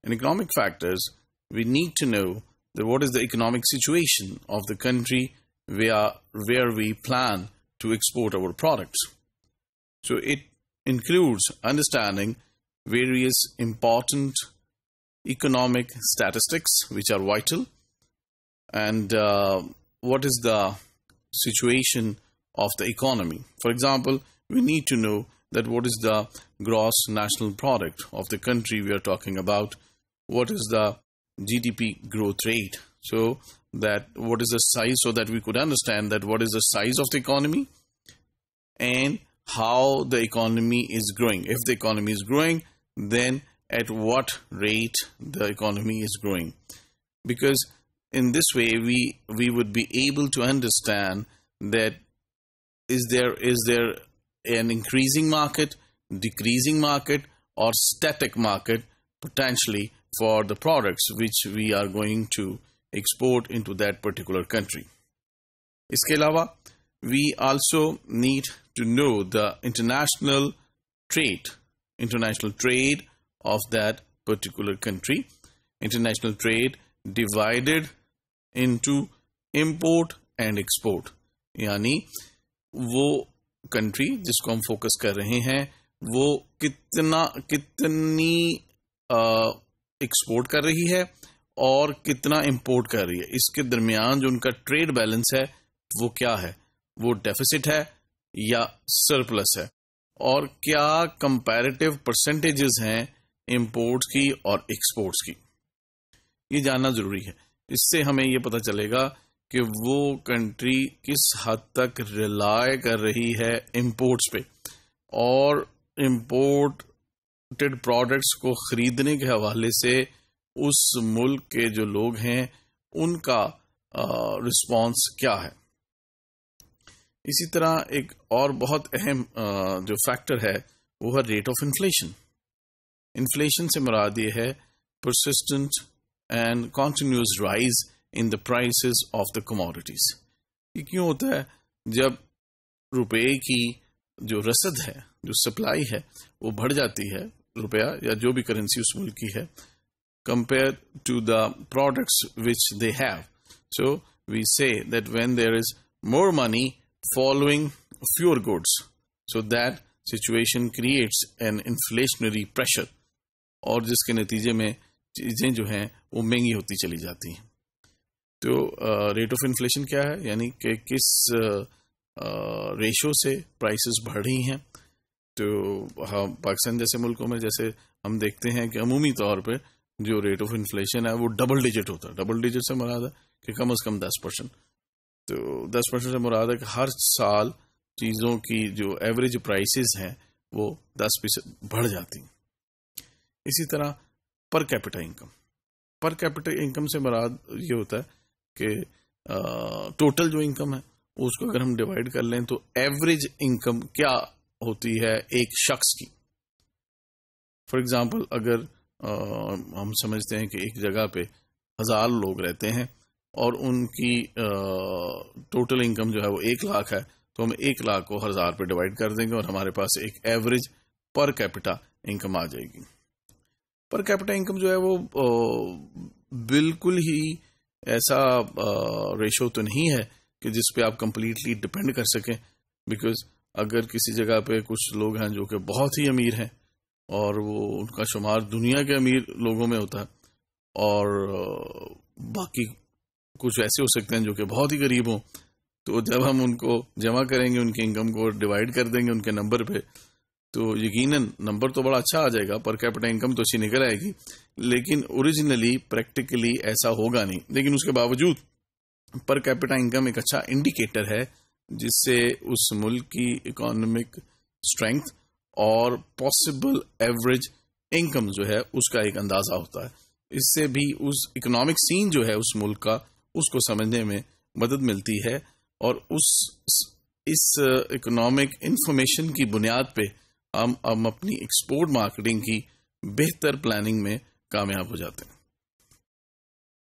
In economic factors, we need to know that what is the economic situation of the country where we plan to export our products. So it includes understanding various important economic statistics which are vital, and what is the situation of the economy. For example, we need to know that what is the gross national product of the country we are talking about, what is the GDP growth rate, so that what is the size, so that we could understand that what is the size of the economy and how the economy is growing. If the economy is growing, then at what rate the economy is growing. Because in this way we would be able to understand that is there an increasing market, decreasing market, or static market potentially for the products which we are going to export into that particular country. Iske alawa, we also need to know the international trade of that particular country. International trade divided into import and export. یعنی وہ country جس کو ہم focus کر رہے ہیں وہ کتنی ایکسپورٹ کر رہی ہے اور کتنا امپورٹ کر رہی ہے. اس کے درمیان جو ان کا ٹریڈ بیلنس ہے وہ کیا ہے, وہ ڈیفیسٹ ہے یا سرپلس ہے, اور کیا کمپیریٹیو پرسنٹیجز ہیں امپورٹس کی اور ایکسپورٹس کی. یہ جاننا ضروری ہے. اس سے ہمیں یہ پتہ چلے گا کہ وہ کنٹری کس حد تک ریلائی کر رہی ہے امپورٹس پہ, اور امپورٹڈ پروڈکٹس کو خریدنے کے حوالے سے اس ملک کے جو لوگ ہیں ان کا رسپانس کیا ہے. اسی طرح ایک اور بہت اہم جو فیکٹر ہے وہ ہے ریٹ آف انفلیشن. انفلیشن سے مراد یہ ہے persistent and continuous rise in the prices of the commodities. یہ کیوں ہوتا ہے؟ جب روپے کی جو رسد ہے, جو سپلائی ہے, وہ بڑھ جاتی ہے, روپیہ یا جو بھی کرنسی اس ملک کی ہے, compare to the products which they have. So we say that when there is more money following fewer goods, so that situation creates an inflationary pressure, اور جس کے نتیجے میں چیزیں جو ہیں وہ مہنگی ہوتی چلی جاتی ہیں. تو ریٹ آف انفلیشن کیا ہے؟ یعنی کہ کس ریشو سے پرائسز بڑھ رہی ہیں. تو پاکستان جیسے ملکوں میں جیسے ہم دیکھتے ہیں کہ عمومی طور پہ جو ریٹ آف انفلیشن ہے وہ ڈبل ڈیجٹ ہوتا ہے. ڈبل ڈیجٹ سے مراد ہے کہ کم از کم 10%. تو 10% سے مراد ہے کہ ہر سال چیزوں کی جو ایوریج پرائسز ہیں وہ 10% بڑھ جاتی ہیں. اسی طرح per capita income. Per capita income سے مراد یہ ہوتا ہے کہ ٹوٹل جو انکم ہے اس کو اگر ہم ڈیوائڈ کر لیں تو ایوریج انکم کیا ہوتی ہے ایک شخص کی. فار ایگزامپل اگر ہم سمجھتے ہیں کہ ایک جگہ پہ 1000 لوگ رہتے ہیں اور ان کی ٹوٹل انکم جو ہے وہ 1 لاکھ ہے, تو ہم 1 لاکھ کو 1000 پہ ڈیوائڈ کر دیں گے اور ہمارے پاس ایک ایوریج پر کیپٹا انکم آ جائے گی. پر کیپٹا انکم جو ہے وہ بالکل ہی ایسا ریشو تو نہیں ہے کہ جس پہ آپ کمپلیٹلی ڈپینڈ کر سکیں, بیکاز اگر کسی جگہ پہ کچھ لوگ ہیں جو کہ بہت ہی امیر ہیں اور وہ ان کا شمار دنیا کے امیر لوگوں میں ہوتا ہے, اور باقی کچھ ایسے ہو سکتے ہیں جو کہ بہت ہی غریب ہوں, تو جب ہم ان کو جمع کریں گے, ان کی انکم کو ڈیوائڈ کر دیں گے ان کے نمبر پہ, تو یقیناً نمبر تو بڑا اچھا آ جائے گا, پر کیپٹا انکم تو اچھی نکل آئے گی, لیکن اوریجنلی پریکٹیکلی ایسا ہوگا نہیں. لیکن اس کے باوجود پر کیپٹا انکم ایک اچھا انڈیکیٹر ہے جس سے اس ملک کی اکانومک اسٹرینتھ اور پاسبل ایوریج انکم جو ہے اس کا ایک اندازہ ہوتا ہے. اس سے بھی اس اکنامک سین جو ہے اس ملک کا اس کو سمجھنے میں مدد ملتی ہے, اور اس اکنامک انفارمیشن کی بنیاد پہ ہم اپنی ایکسپورٹ مارکیٹنگ کی بہتر پلاننگ میں کامیاب ہو جاتے ہیں.